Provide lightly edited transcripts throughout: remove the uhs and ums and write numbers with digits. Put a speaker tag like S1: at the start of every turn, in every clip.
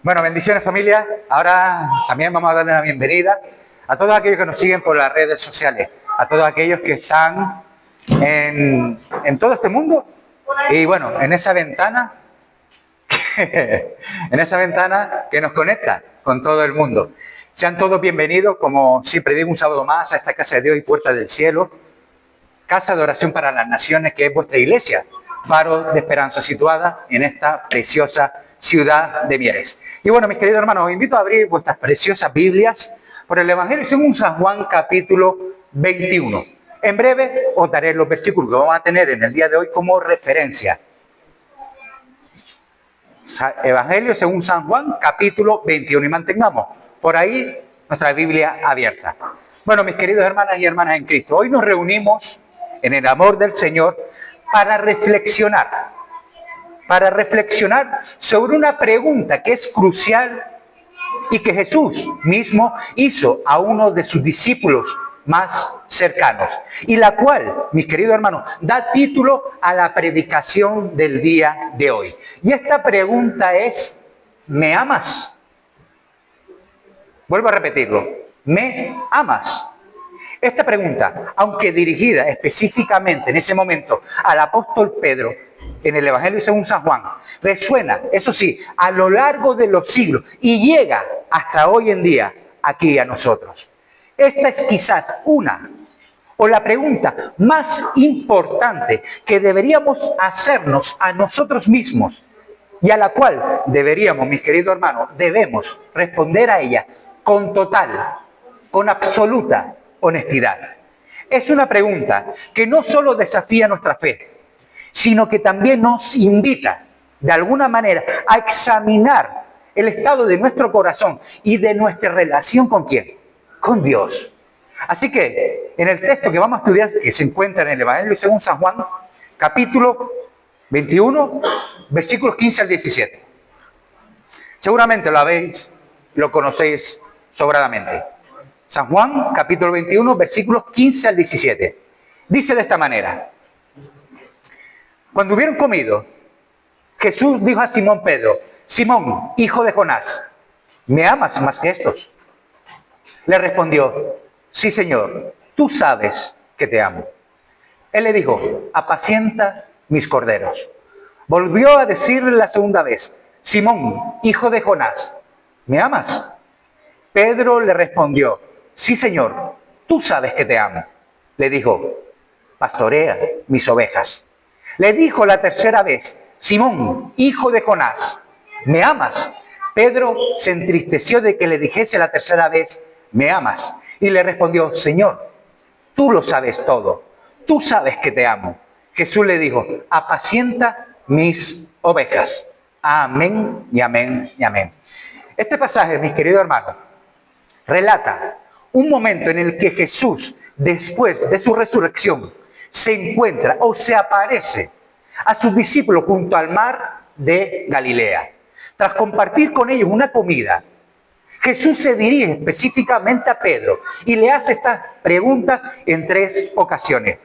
S1: Bueno, bendiciones familia. Ahora también vamos a darle la bienvenida a todos aquellos que nos siguen por las redes sociales, a todos aquellos que están en todo este mundo y bueno, en esa ventana que nos conecta con todo el mundo. Sean todos bienvenidos, como siempre digo, un sábado más a esta casa de Dios y puerta del cielo, casa de oración para las naciones, que es vuestra iglesia, faro de esperanza, situada en esta preciosa ciudad de Mieres. Y bueno, mis queridos hermanos, os invito a abrir vuestras preciosas Biblias por el Evangelio según San Juan, capítulo 21. En breve os daré los versículos que vamos a tener en el día de hoy como referencia. Evangelio según San Juan, capítulo 21. Y mantengamos por ahí nuestra Biblia abierta. Bueno, mis queridos hermanas y hermanas en Cristo, hoy nos reunimos en el amor del Señor para reflexionar sobre una pregunta que es crucial y que Jesús mismo hizo a uno de sus discípulos más cercanos, y la cual, mis queridos hermanos, da título a la predicación del día de hoy. Y esta pregunta es: ¿me amas? Vuelvo a repetirlo: ¿me amas? Esta pregunta, aunque dirigida específicamente en ese momento al apóstol Pedro, en el Evangelio según San Juan, resuena, eso sí, a lo largo de los siglos y llega hasta hoy en día aquí a nosotros. Esta es quizás la pregunta más importante que deberíamos hacernos a nosotros mismos y a la cual deberíamos, mis queridos hermanos, debemos responder a ella con total, con absoluta honestidad. Es una pregunta que no solo desafía nuestra fe, sino que también nos invita, de alguna manera, a examinar el estado de nuestro corazón y de nuestra relación ¿con quién? Con Dios. Así que, en el texto que vamos a estudiar, que se encuentra en el Evangelio según San Juan, capítulo 21, versículos 15 al 17. Seguramente lo conocéis sobradamente. San Juan, capítulo 21, versículos 15 al 17. Dice de esta manera: cuando hubieron comido, Jesús dijo a Simón Pedro: Simón, hijo de Jonás, ¿me amas más que estos? Le respondió: sí, Señor, tú sabes que te amo. Él le dijo: apacienta mis corderos. Volvió a decirle la segunda vez: Simón, hijo de Jonás, ¿me amas? Pedro le respondió: sí, Señor, tú sabes que te amo. Le dijo: pastorea mis ovejas. Le dijo la tercera vez: Simón, hijo de Jonás, ¿me amas? Pedro se entristeció de que le dijese la tercera vez: ¿me amas? Y le respondió: Señor, tú lo sabes todo, tú sabes que te amo. Jesús le dijo: apacienta mis ovejas. Amén y amén y amén. Este pasaje, mis queridos hermanos, relata un momento en el que Jesús, después de su resurrección, se encuentra o se aparece a sus discípulos junto al mar de Galilea. Tras compartir con ellos una comida, Jesús se dirige específicamente a Pedro y le hace esta pregunta en 3 ocasiones.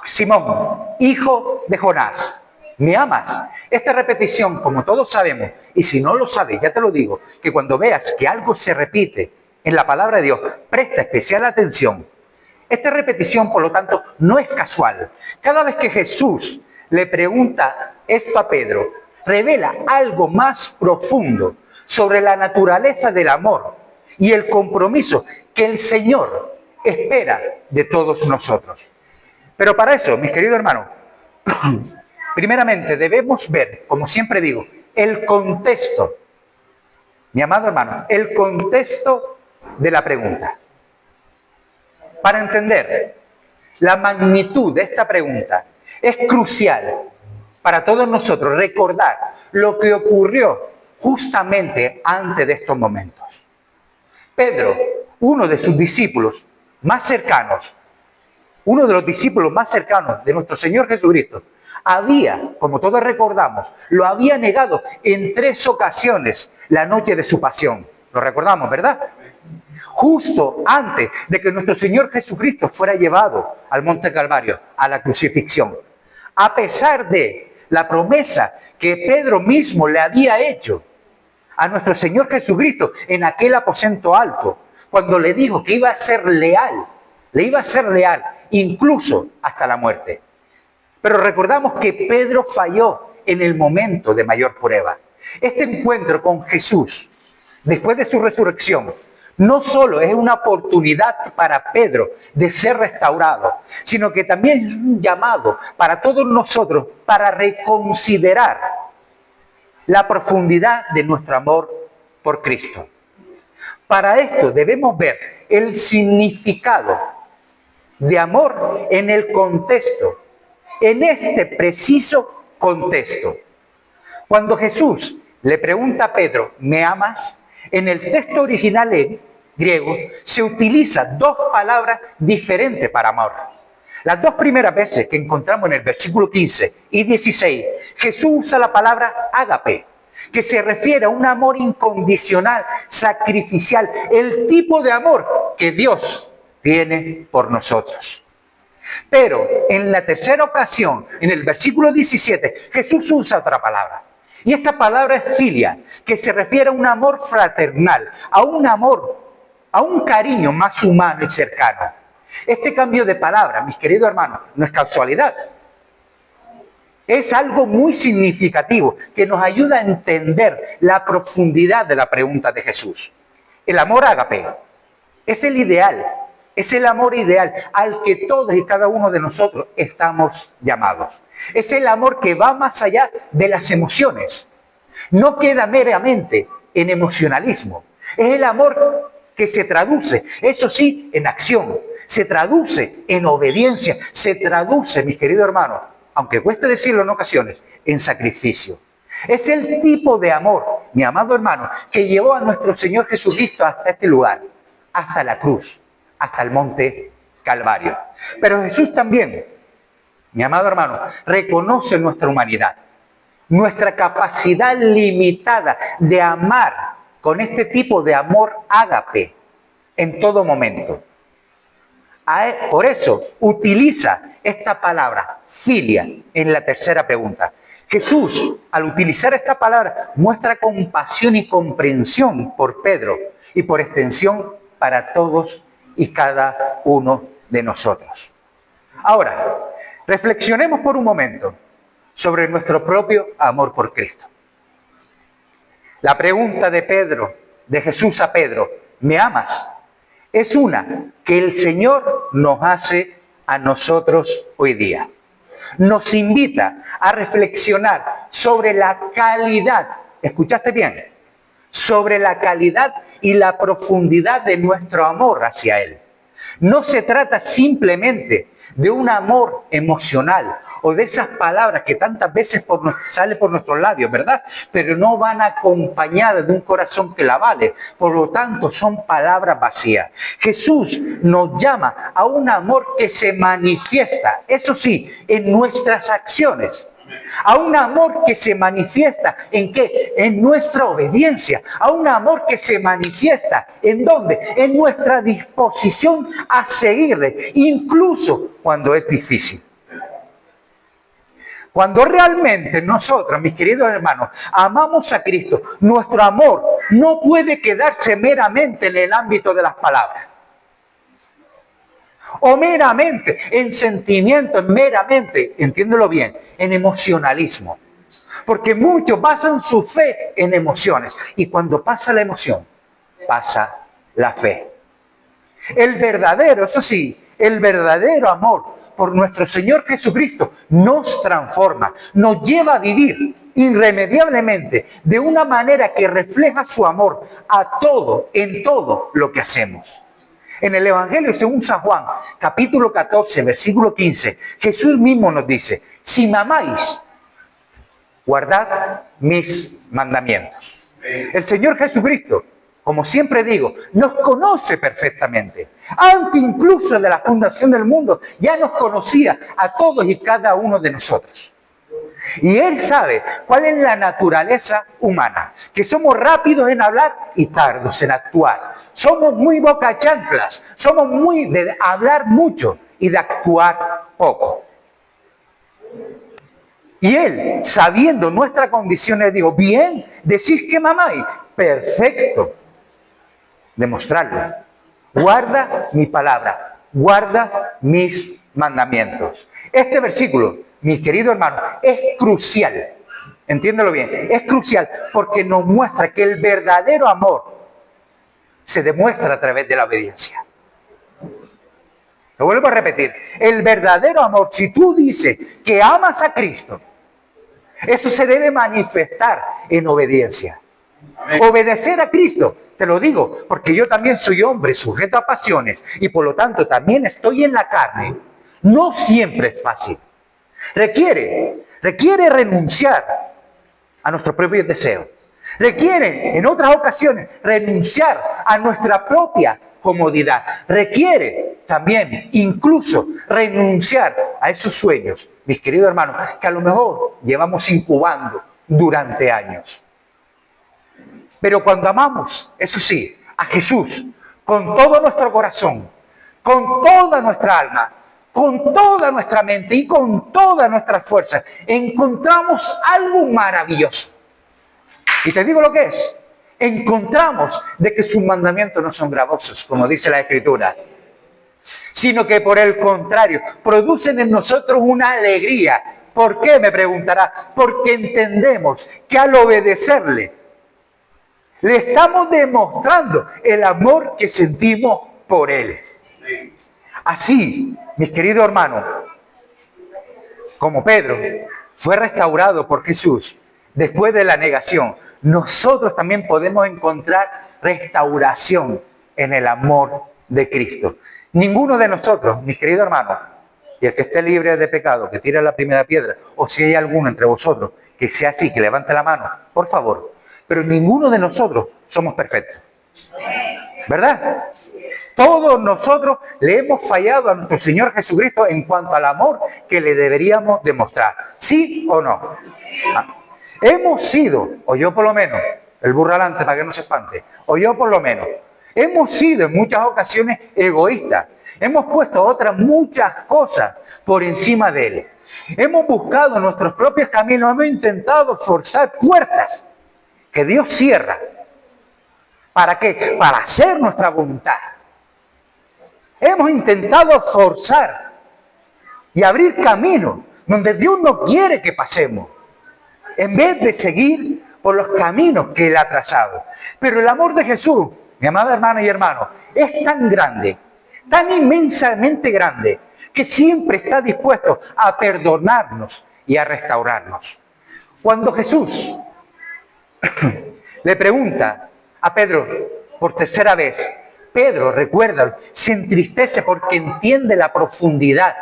S1: Simón, hijo de Jonás, ¿me amas? Esta repetición, como todos sabemos, y si no lo sabes, ya te lo digo, que cuando veas que algo se repite en la palabra de Dios, presta especial atención. Esta repetición, por lo tanto, no es casual. Cada vez que Jesús le pregunta esto a Pedro, revela algo más profundo sobre la naturaleza del amor y el compromiso que el Señor espera de todos nosotros. Pero para eso, mis queridos hermanos, primeramente debemos ver, como siempre digo, el contexto, mi amado hermano, el contexto de la pregunta. Para entender la magnitud de esta pregunta, es crucial para todos nosotros recordar lo que ocurrió justamente antes de estos momentos. Pedro, uno de sus discípulos más cercanos, uno de los discípulos más cercanos de nuestro Señor Jesucristo, como todos recordamos, lo había negado en 3 ocasiones la noche de su pasión. Lo recordamos, ¿verdad? Justo antes de que nuestro Señor Jesucristo fuera llevado al Monte Calvario, a la crucifixión. A pesar de la promesa que Pedro mismo le había hecho, a nuestro Señor Jesucristo en aquel aposento alto, cuando le dijo que iba a ser leal, le iba a ser leal, incluso hasta la muerte. Pero recordamos que Pedro falló en el momento de mayor prueba. Este encuentro con Jesús, después de su resurrección, no solo es una oportunidad para Pedro de ser restaurado, sino que también es un llamado para todos nosotros para reconsiderar la profundidad de nuestro amor por Cristo. Para esto debemos ver el significado de amor en el contexto, en este preciso contexto. Cuando Jesús le pregunta a Pedro, ¿me amas? En el texto original en griego se utilizan dos palabras diferentes para amor. Las dos primeras veces que encontramos en el versículo 15 y 16, Jesús usa la palabra ágape, que se refiere a un amor incondicional, sacrificial, el tipo de amor que Dios tiene por nosotros. Pero en la tercera ocasión, en el versículo 17, Jesús usa otra palabra. Y esta palabra es filia, que se refiere a un amor fraternal, a un amor, a un cariño más humano y cercano. Este cambio de palabra, mis queridos hermanos, no es casualidad. Es algo muy significativo que nos ayuda a entender la profundidad de la pregunta de Jesús. El amor ágape es el ideal, es el amor ideal al que todos y cada uno de nosotros estamos llamados. Es el amor que va más allá de las emociones. No queda meramente en emocionalismo. Es el amor que se traduce, eso sí, en acción. Se traduce en obediencia. Se traduce, mis queridos hermanos, aunque cueste decirlo en ocasiones, en sacrificio. Es el tipo de amor, mi amado hermano, que llevó a nuestro Señor Jesucristo hasta este lugar, hasta la cruz, hasta el monte Calvario. Pero Jesús también, mi amado hermano, reconoce nuestra humanidad, nuestra capacidad limitada de amar con este tipo de amor ágape en todo momento. Por eso utiliza esta palabra, filia, en la tercera pregunta. Jesús, al utilizar esta palabra, muestra compasión y comprensión por Pedro y por extensión para todos y cada uno de nosotros. Ahora, reflexionemos por un momento sobre nuestro propio amor por Cristo. La pregunta de Jesús a Pedro, ¿me amas?, es una que el Señor nos hace a nosotros hoy día. Nos invita a reflexionar sobre la calidad, ¿escuchaste bien?, sobre la calidad y la profundidad de nuestro amor hacia Él. No se trata simplemente de un amor emocional o de esas palabras que tantas veces salen por nuestros labios, ¿verdad? Pero no van acompañadas de un corazón que la vale. Por lo tanto, son palabras vacías. Jesús nos llama a un amor que se manifiesta, eso sí, en nuestras acciones. A un amor que se manifiesta ¿en qué? En nuestra obediencia. A un amor que se manifiesta ¿en dónde? En nuestra disposición a seguirle, incluso cuando es difícil. Cuando realmente nosotros, mis queridos hermanos, amamos a Cristo, nuestro amor no puede quedarse meramente en el ámbito de las palabras. O meramente en sentimientos, meramente, entiéndelo bien, en emocionalismo. Porque muchos basan su fe en emociones. Y cuando pasa la emoción, pasa la fe. El verdadero, eso sí, el verdadero amor por nuestro Señor Jesucristo nos transforma, nos lleva a vivir irremediablemente de una manera que refleja su amor a todo, en todo lo que hacemos. En el Evangelio según San Juan, capítulo 14, versículo 15, Jesús mismo nos dice, si me amáis, guardad mis mandamientos. El Señor Jesucristo, como siempre digo, nos conoce perfectamente. Antes incluso de la fundación del mundo, ya nos conocía a todos y cada uno de nosotros. Y Él sabe cuál es la naturaleza humana, que somos rápidos en hablar y tardos en actuar. Somos muy bocachanclas, somos muy de hablar mucho y de actuar poco. Y Él, sabiendo nuestra condición, le dijo, bien, decís que me amáis, perfecto de mostrarlo. Guarda mi palabra, guarda mis mandamientos. Este versículo, mis queridos hermanos, es crucial. Entiéndelo bien, es crucial porque nos muestra que el verdadero amor se demuestra a través de la obediencia. Lo vuelvo a repetir, el verdadero amor, si tú dices que amas a Cristo, eso se debe manifestar en obediencia. Obedecer a Cristo, te lo digo, porque yo también soy hombre sujeto a pasiones y por lo tanto también estoy en la carne. No siempre es fácil. Requiere renunciar a nuestros propios deseos. Requiere, en otras ocasiones, renunciar a nuestra propia comodidad. Requiere también, incluso, renunciar a esos sueños, mis queridos hermanos, que a lo mejor llevamos incubando durante años. Pero cuando amamos, eso sí, a Jesús, con todo nuestro corazón, con toda nuestra alma, con toda nuestra mente y con todas nuestras fuerzas, encontramos algo maravilloso. Y te digo lo que es. Encontramos de que sus mandamientos no son gravosos, como dice la Escritura, sino que por el contrario, producen en nosotros una alegría. ¿Por qué? Me preguntará. Porque entendemos que al obedecerle, le estamos demostrando el amor que sentimos por Él. Así, mis queridos hermanos, como Pedro fue restaurado por Jesús después de la negación, nosotros también podemos encontrar restauración en el amor de Cristo. Ninguno de nosotros, mis queridos hermanos, y el que esté libre de pecado, que tire la primera piedra, o si hay alguno entre vosotros que sea así, que levante la mano, por favor. Pero ninguno de nosotros somos perfectos. ¿Verdad? Todos nosotros le hemos fallado a nuestro Señor Jesucristo en cuanto al amor que le deberíamos demostrar. ¿Sí o no? Hemos sido, o yo por lo menos, el burro adelante para que no se espante, o yo por lo menos, hemos sido en muchas ocasiones egoístas. Hemos puesto otras muchas cosas por encima de Él. Hemos buscado nuestros propios caminos, hemos intentado forzar puertas que Dios cierra. ¿Para qué? Para hacer nuestra voluntad. Hemos intentado forzar y abrir caminos donde Dios no quiere que pasemos, en vez de seguir por los caminos que Él ha trazado. Pero el amor de Jesús, mi amada hermana y hermano, es tan grande, tan inmensamente grande, que siempre está dispuesto a perdonarnos y a restaurarnos. Cuando Jesús le pregunta a Pedro por tercera vez, Pedro, recuérdalo, se entristece porque entiende la profundidad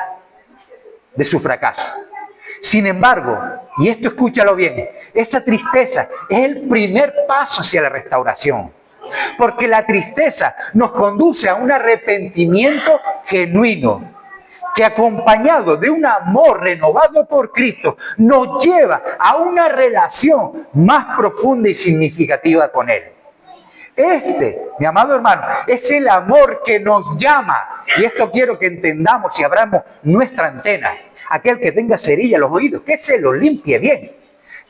S1: de su fracaso. Sin embargo, y esto escúchalo bien, esa tristeza es el primer paso hacia la restauración. Porque la tristeza nos conduce a un arrepentimiento genuino, que acompañado de un amor renovado por Cristo, nos lleva a una relación más profunda y significativa con Él. Este, mi amado hermano, es el amor que nos llama. Y esto quiero que entendamos y abramos nuestra antena. Aquel que tenga cerilla en los oídos, que se lo limpie bien.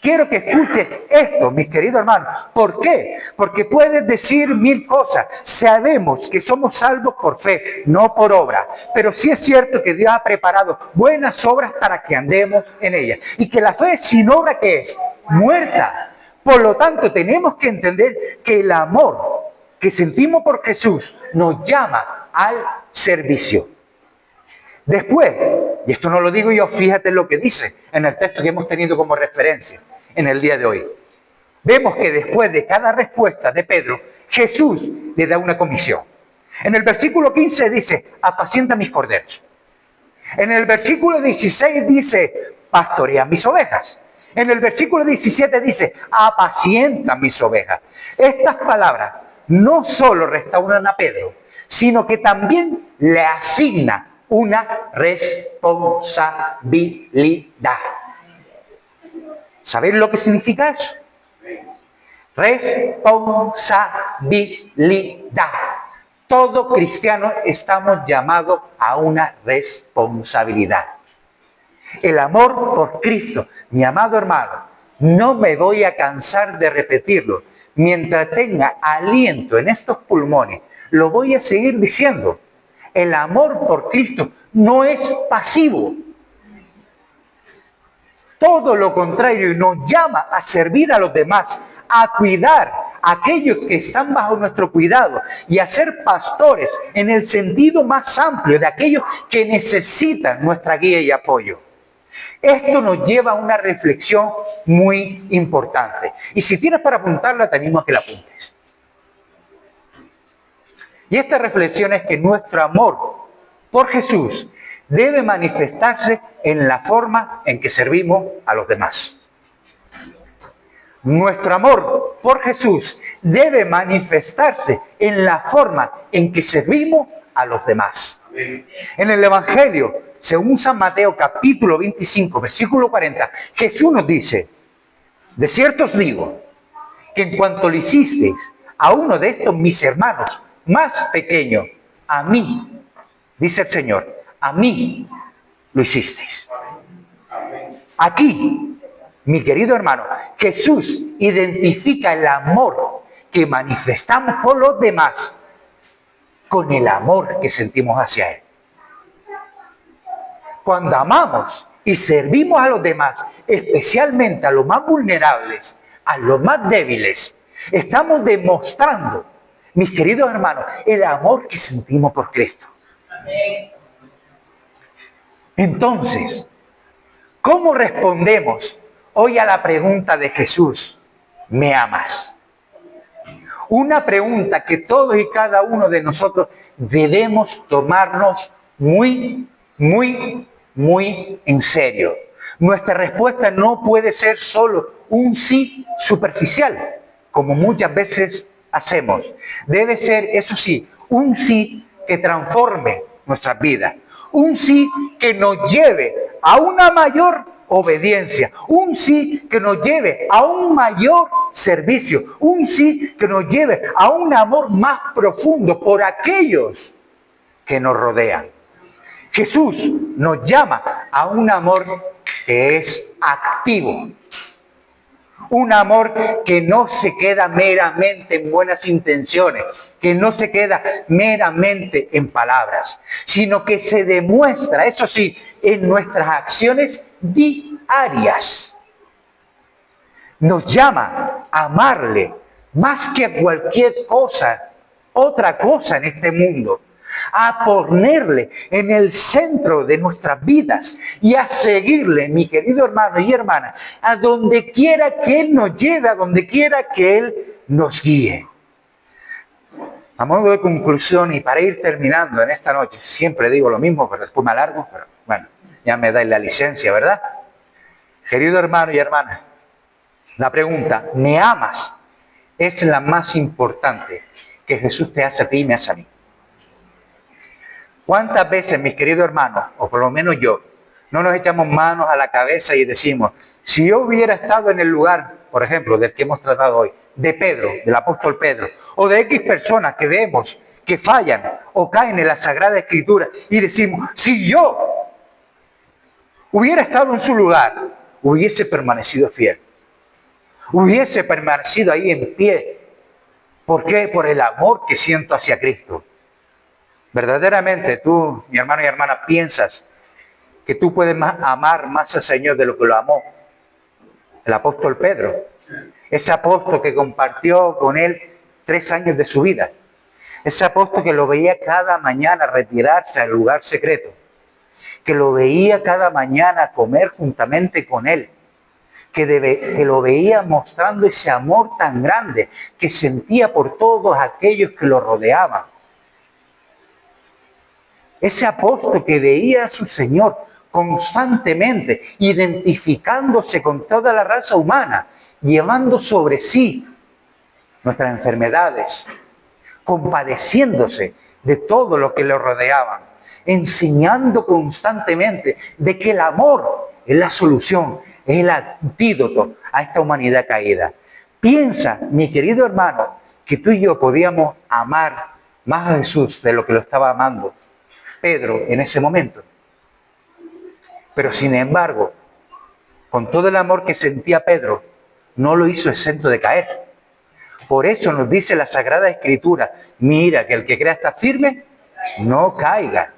S1: Quiero que escuche esto, mis queridos hermanos. ¿Por qué? Porque puedes decir mil cosas. Sabemos que somos salvos por fe, no por obra. Pero sí es cierto que Dios ha preparado buenas obras para que andemos en ellas. Y que la fe sin obra, ¿qué es? Muerta. Por lo tanto, tenemos que entender que el amor que sentimos por Jesús nos llama al servicio. Después, y esto no lo digo yo, fíjate lo que dice en el texto que hemos tenido como referencia en el día de hoy. Vemos que después de cada respuesta de Pedro, Jesús le da una comisión. En el versículo 15 dice, apacienta mis corderos. En el versículo 16 dice, pastorea mis ovejas. En el versículo 17 dice, apacienta mis ovejas. Estas palabras no solo restauran a Pedro, sino que también le asigna una responsabilidad. ¿Sabéis lo que significa eso? Responsabilidad. Todo cristiano estamos llamados a una responsabilidad. El amor por Cristo, mi amado hermano, No me voy a cansar de repetirlo. Mientras tenga aliento en estos pulmones, lo voy a seguir diciendo. El amor por Cristo no es pasivo. Todo lo contrario, y nos llama a servir a los demás, a cuidar a aquellos que están bajo nuestro cuidado y a ser pastores en el sentido más amplio de aquellos que necesitan nuestra guía y apoyo. Esto nos lleva a una reflexión muy importante. Y si tienes para apuntarla, te animo a que la apuntes. Y esta reflexión es que nuestro amor por Jesús debe manifestarse en la forma en que servimos a los demás. Nuestro amor por Jesús debe manifestarse en la forma en que servimos a los demás. En el Evangelio, según San Mateo capítulo 25, versículo 40, Jesús nos dice: de cierto os digo, que en cuanto le hicisteis a uno de estos mis hermanos más pequeños, a mí, dice el Señor, a mí lo hicisteis. Aquí, mi querido hermano, Jesús identifica el amor que manifestamos por los demás con el amor que sentimos hacia Él. Cuando amamos y servimos a los demás, especialmente a los más vulnerables, a los más débiles, estamos demostrando, mis queridos hermanos, el amor que sentimos por Cristo. Entonces, ¿cómo respondemos hoy a la pregunta de Jesús? ¿Me amas? Una pregunta que todos y cada uno de nosotros debemos tomarnos muy en serio. Nuestra respuesta no puede ser solo un sí superficial, como muchas veces hacemos. Debe ser, eso sí, un sí que transforme nuestras vidas. Un sí que nos lleve a una mayor obediencia. Un sí que nos lleve a un mayor servicio. Un sí que nos lleve a un amor más profundo por aquellos que nos rodean. Jesús nos llama a un amor que es activo. Un amor que no se queda meramente en buenas intenciones, que no se queda meramente en palabras, sino que se demuestra, eso sí, en nuestras acciones diarias. Nos llama a amarle más que a cualquier cosa, otra cosa en este mundo, a ponerle en el centro de nuestras vidas y a seguirle, mi querido hermano y hermana, a donde quiera que Él nos lleve, a donde quiera que Él nos guíe. A modo de conclusión y para ir terminando en esta noche, siempre digo lo mismo, pero después me alargo, pero bueno, ya me dais la licencia, ¿verdad? Querido hermano y hermana, la pregunta, ¿me amas?, es la más importante que Jesús te hace a ti y me hace a mí. ¿Cuántas veces, mis queridos hermanos, o por lo menos yo, no nos echamos manos a la cabeza y decimos, si yo hubiera estado en el lugar, por ejemplo, del que hemos tratado hoy, de Pedro, del apóstol Pedro, o de X personas que vemos que fallan o caen en la Sagrada Escritura, y decimos, si yo hubiera estado en su lugar, hubiese permanecido fiel, hubiese permanecido ahí en pie. ¿Por qué? Por el amor que siento hacia Cristo. Verdaderamente tú, mi hermano y hermana, piensas que tú puedes amar más al Señor de lo que lo amó el apóstol Pedro. Ese apóstol que compartió con él 3 años de su vida. Ese apóstol que lo veía cada mañana retirarse al lugar secreto. Que lo veía cada mañana comer juntamente con él. Que lo veía mostrando ese amor tan grande que sentía por todos aquellos que lo rodeaban. Ese apóstol que veía a su Señor constantemente, identificándose con toda la raza humana, llevando sobre sí nuestras enfermedades, compadeciéndose de todo lo que lo rodeaban, enseñando constantemente de que el amor es la solución, es el antídoto a esta humanidad caída. Piensa, mi querido hermano, que tú y yo podíamos amar más a Jesús de lo que lo estaba amando Pedro en ese momento. Pero sin embargo, con todo el amor que sentía Pedro, no lo hizo exento de caer. Por eso nos dice la Sagrada Escritura, mira que el que crea está firme, no caiga.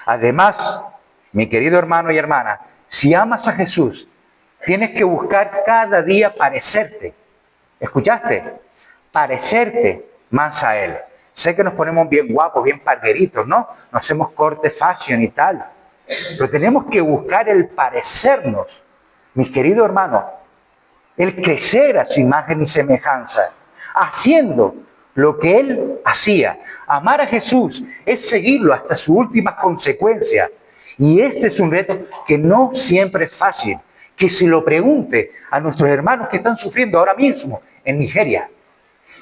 S1: Además, mi querido hermano y hermana, si amas a Jesús, tienes que buscar cada día parecerte. ¿Escuchaste? Parecerte más a Él. Sé que nos ponemos bien guapos, bien pargueritos, ¿no? Nos hacemos corte fashion y tal. Pero tenemos que buscar el parecernos, mis queridos hermanos, el crecer a su imagen y semejanza, haciendo lo que Él hacía. Amar a Jesús es seguirlo hasta sus últimas consecuencias. Y este es un reto que no siempre es fácil. Que se lo pregunte a nuestros hermanos que están sufriendo ahora mismo en Nigeria,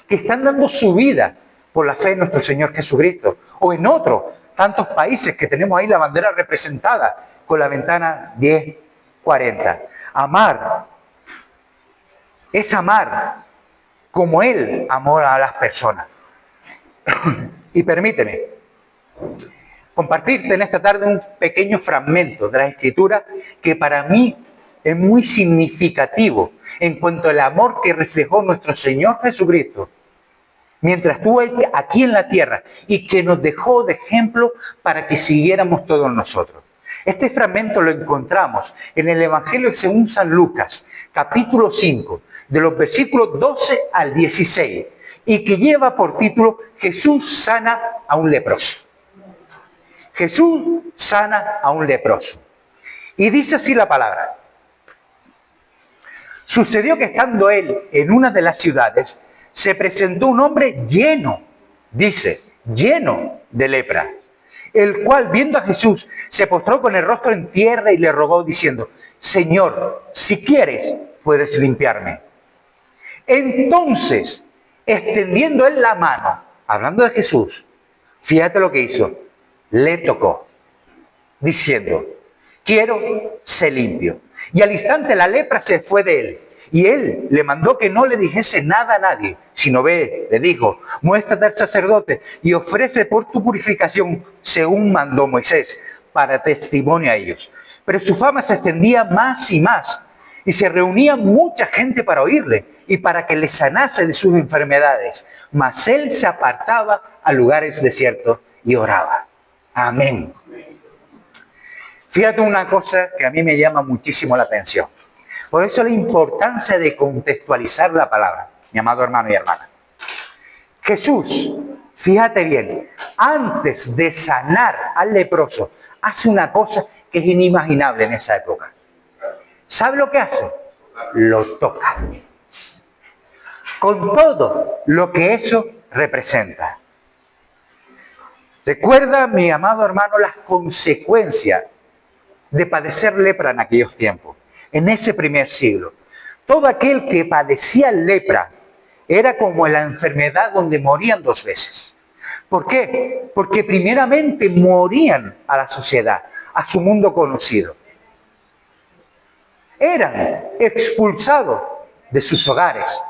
S1: que están dando su vida por la fe en nuestro Señor Jesucristo, o en otros tantos países que tenemos ahí la bandera representada con la ventana 1040. Amar es amar como Él amó a las personas. Y permíteme compartirte en esta tarde un pequeño fragmento de la Escritura que para mí es muy significativo en cuanto al amor que reflejó nuestro Señor Jesucristo mientras estuvo aquí en la tierra y que nos dejó de ejemplo para que siguiéramos todos nosotros. Este fragmento lo encontramos en el Evangelio según San Lucas, capítulo 5, de los versículos 12 al 16, y que lleva por título Jesús sana a un leproso. Jesús sana a un leproso. Y dice así la palabra. Sucedió que estando él en una de las ciudades, se presentó un hombre lleno, dice, lleno de lepra, el cual, viendo a Jesús, se postró con el rostro en tierra y le rogó diciendo, Señor, si quieres, puedes limpiarme. Entonces, extendiendo él la mano, hablando de Jesús, fíjate lo que hizo, le tocó, diciendo, quiero ser limpio. Y al instante la lepra se fue de él. Y él le mandó que no le dijese nada a nadie, sino ve, le dijo, muéstrate al sacerdote y ofrece por tu purificación según mandó Moisés, para testimonio a ellos. Pero su fama se extendía más y más, y se reunía mucha gente para oírle y para que le sanase de sus enfermedades. Mas él se apartaba a lugares desiertos y oraba. Amén. Fíjate una cosa que a mí me llama muchísimo la atención. Por eso la importancia de contextualizar la palabra, mi amado hermano y hermana. Jesús, fíjate bien, antes de sanar al leproso, hace una cosa que es inimaginable en esa época. ¿Sabe lo que hace? Lo toca. Con todo lo que eso representa. Recuerda, mi amado hermano, las consecuencias de padecer lepra en aquellos tiempos. En ese primer siglo, todo aquel que padecía lepra era como la enfermedad donde morían dos veces. ¿Por qué? Porque primeramente morían a la sociedad, a su mundo conocido. Eran expulsados de sus hogares,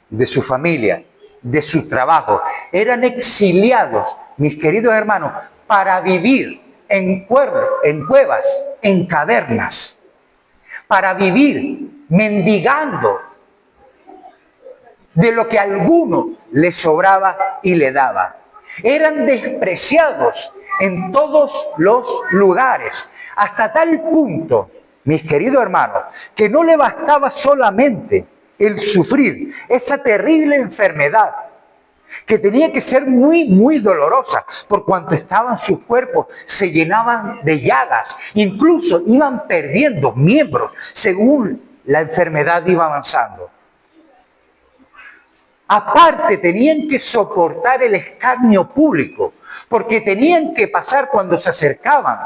S1: de su familia, de su trabajo. Eran exiliados, mis queridos hermanos, para vivir en cuevas, en cavernas. Para vivir mendigando de lo que a alguno le sobraba y le daba. Eran despreciados en todos los lugares, hasta tal punto, mis queridos hermanos, que no le bastaba solamente el sufrir esa terrible enfermedad, que tenía que ser muy, muy dolorosa, por cuanto estaban sus cuerpos, se llenaban de llagas, incluso iban perdiendo miembros según la enfermedad iba avanzando. Aparte, tenían que soportar el escarnio público, porque tenían que pasar cuando se acercaban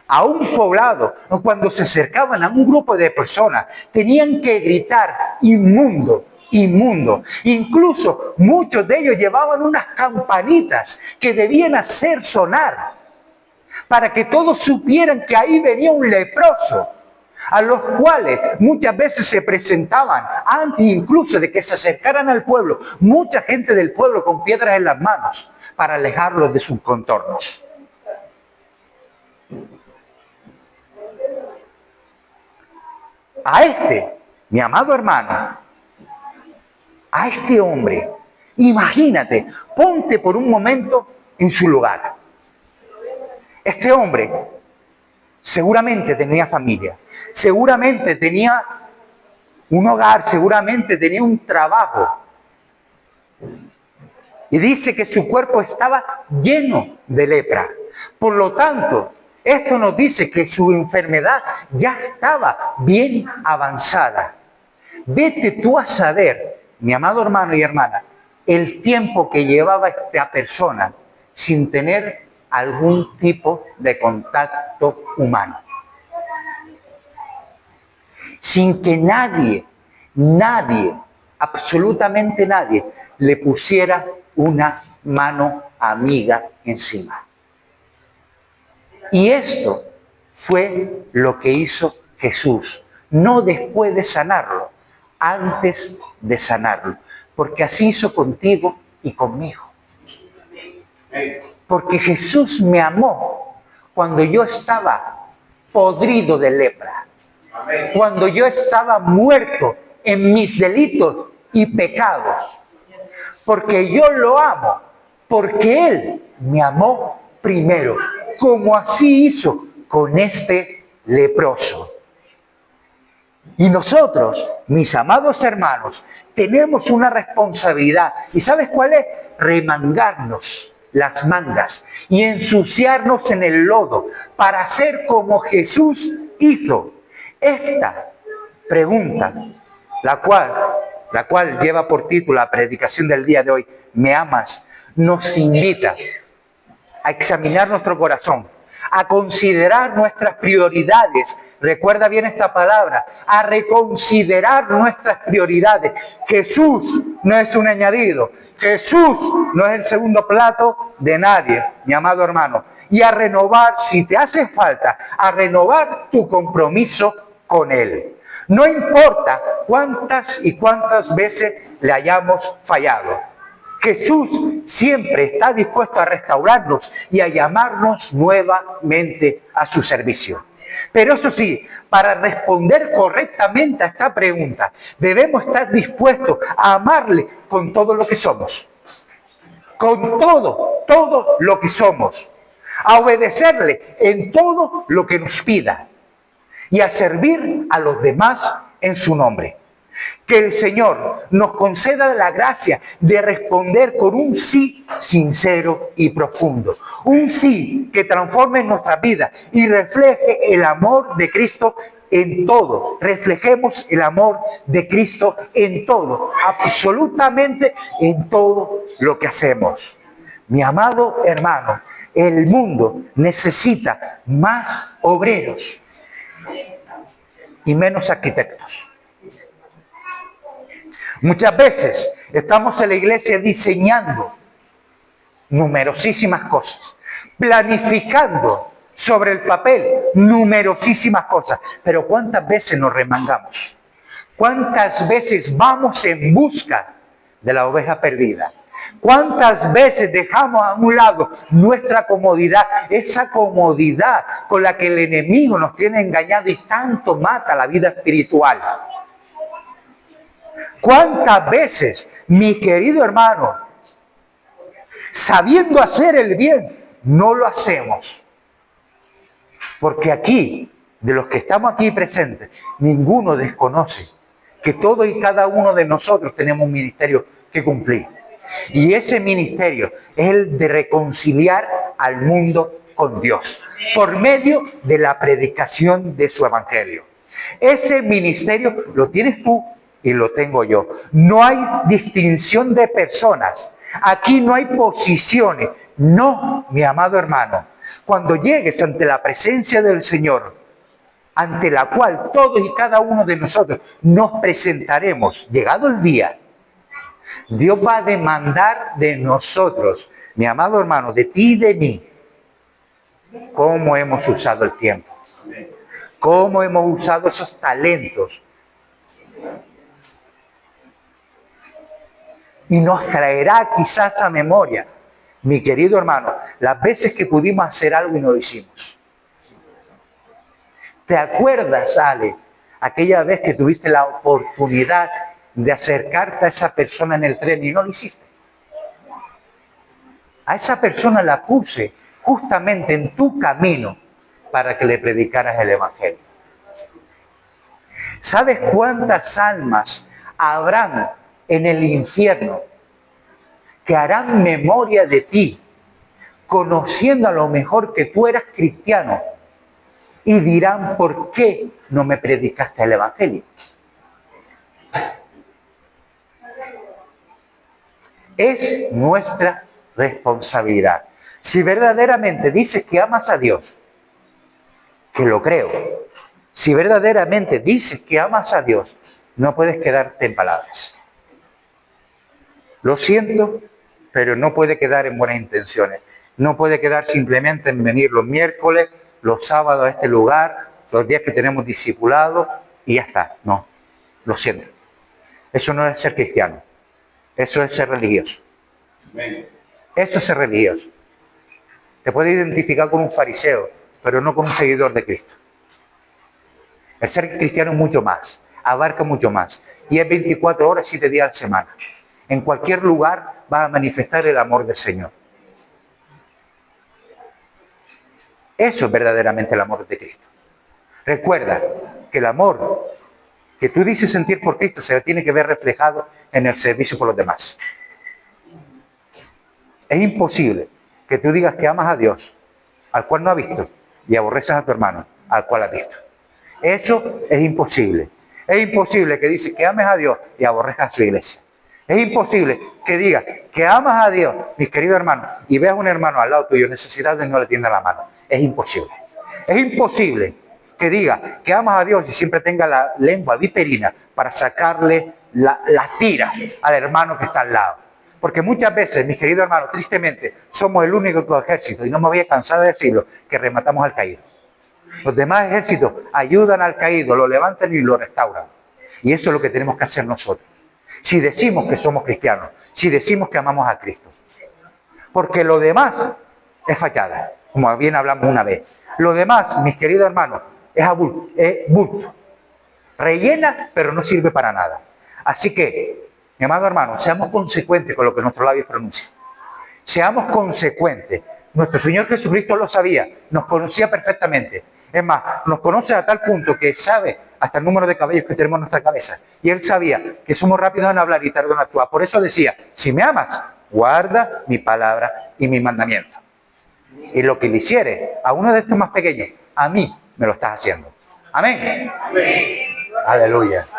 S1: a un poblado o cuando se acercaban a un grupo de personas, tenían que gritar inmundo, inmundo. Incluso muchos de ellos llevaban unas campanitas que debían hacer sonar para que todos supieran que ahí venía un leproso, a los cuales muchas veces se presentaban antes incluso de que se acercaran al pueblo, mucha gente del pueblo con piedras en las manos para alejarlos de sus contornos. A este, mi amado hermano, a este hombre, imagínate, ponte por un momento en su lugar. Este hombre seguramente tenía familia, seguramente tenía un hogar, seguramente tenía un trabajo. Y dice que su cuerpo estaba lleno de lepra. Por lo tanto, esto nos dice que su enfermedad ya estaba bien avanzada. Vete tú a saber, mi amado hermano y hermana, el tiempo que llevaba esta persona sin tener algún tipo de contacto humano. Sin que nadie, absolutamente nadie, le pusiera una mano amiga encima. Y esto fue lo que hizo Jesús, no después de sanarlo, antes de sanarlo, porque así hizo contigo y conmigo. Porque Jesús me amó cuando yo estaba podrido de lepra, cuando yo estaba muerto en mis delitos y pecados, porque yo lo amo, porque Él me amó primero, como así hizo con este leproso. Y nosotros, mis amados hermanos, tenemos una responsabilidad. ¿Y sabes cuál es? Remangarnos las mangas y ensuciarnos en el lodo para hacer como Jesús hizo. Esta pregunta, la cual lleva por título la predicación del día de hoy, ¿me amas?, nos invita a examinar nuestro corazón, a considerar nuestras prioridades. Recuerda bien esta palabra, a reconsiderar nuestras prioridades. Jesús no es un añadido, Jesús no es el segundo plato de nadie, mi amado hermano. Y a renovar, si te hace falta, a renovar tu compromiso con Él. No importa cuántas y cuántas veces le hayamos fallado. Jesús siempre está dispuesto a restaurarnos y a llamarnos nuevamente a su servicio. Pero eso sí, para responder correctamente a esta pregunta, debemos estar dispuestos a amarle con todo lo que somos. Con todo lo que somos. A obedecerle en todo lo que nos pida. Y a servir a los demás en su nombre. Que el Señor nos conceda la gracia de responder con un sí sincero y profundo. Un sí que transforme nuestra vida y refleje el amor de Cristo en todo. Reflejemos el amor de Cristo en todo, absolutamente en todo lo que hacemos. Mi amado hermano, el mundo necesita más obreros y menos arquitectos. Muchas veces estamos en la iglesia diseñando numerosísimas cosas, planificando sobre el papel numerosísimas cosas, pero ¿cuántas veces nos remangamos? ¿Cuántas veces vamos en busca de la oveja perdida? ¿Cuántas veces dejamos a un lado nuestra comodidad, esa comodidad con la que el enemigo nos tiene engañado y tanto mata la vida espiritual? ¿Cuántas veces, mi querido hermano, sabiendo hacer el bien, no lo hacemos? Porque aquí, de los que estamos aquí presentes, ninguno desconoce que todos y cada uno de nosotros tenemos un ministerio que cumplir. Y ese ministerio es el de reconciliar al mundo con Dios, por medio de la predicación de su evangelio. Ese ministerio lo tienes tú y lo tengo yo. No hay distinción de personas. Aquí no hay posiciones. No, mi amado hermano. Cuando llegues ante la presencia del Señor, ante la cual todos y cada uno de nosotros nos presentaremos, llegado el día, Dios va a demandar de nosotros, mi amado hermano, de ti y de mí, cómo hemos usado el tiempo, cómo hemos usado esos talentos. Y nos traerá quizás a memoria, mi querido hermano, las veces que pudimos hacer algo y no lo hicimos. ¿Te acuerdas, Ale, aquella vez que tuviste la oportunidad de acercarte a esa persona en el tren y no lo hiciste. A esa persona la puse justamente en tu camino para que le predicaras el Evangelio. ¿Sabes cuántas almas habrán en el infierno que harán memoria de ti, conociendo a lo mejor que tú eras cristiano, y dirán, ¿por qué no me predicaste el Evangelio? Es nuestra responsabilidad. Si verdaderamente dices que amas a Dios, que lo creo, si verdaderamente dices que amas a Dios, no puedes quedarte en palabras. Lo siento, pero no puede quedar en buenas intenciones. No puede quedar simplemente en venir los miércoles, los sábados a este lugar, los días que tenemos discipulado y ya está. No, lo siento. Eso no es ser cristiano. Eso es ser religioso. Eso es ser religioso. Te puedes identificar con un fariseo, pero no con un seguidor de Cristo. El ser cristiano es mucho más, abarca mucho más. Y es 24 horas, 7 días a la semana. En cualquier lugar vas a manifestar el amor del Señor. Eso es verdaderamente el amor de Cristo. Recuerda que el amor que tú dices sentir por Cristo se tiene que ver reflejado en el servicio por los demás. Es imposible que tú digas que amas a Dios, al cual no has visto, y aborreces a tu hermano, al cual has visto. Eso es imposible. Es imposible que dices que ames a Dios y aborrezcas a su iglesia. Es imposible que digas que amas a Dios, mis queridos hermanos, y veas a un hermano al lado tuyo necesidad de no le tienda la mano. Es imposible. Es imposible que digas que amas a Dios y siempre tenga la lengua viperina para sacarle las tiras al hermano que está al lado. Porque muchas veces, mis queridos hermanos, tristemente, somos el único ejército, y no me voy a cansar de decirlo, que rematamos al caído. Los demás ejércitos ayudan al caído, lo levantan y lo restauran. Y eso es lo que tenemos que hacer nosotros. Si decimos que somos cristianos, si decimos que amamos a Cristo. Porque lo demás es fachada, como bien hablamos una vez. Lo demás, mis queridos hermanos, es bulto. Rellena, pero no sirve para nada. Así que, mi amado hermano, seamos consecuentes con lo que nuestros labios pronuncian. Seamos consecuentes. Nuestro Señor Jesucristo lo sabía, nos conocía perfectamente. Es más, nos conoce a tal punto que sabe hasta el número de cabellos que tenemos en nuestra cabeza. Y Él sabía que somos rápidos en hablar y tardos en actuar. Por eso decía, si me amas, guarda mi palabra y mi mandamiento. Y lo que le hiciere a uno de estos más pequeños, a mí me lo estás haciendo. Amén. Amén. Aleluya.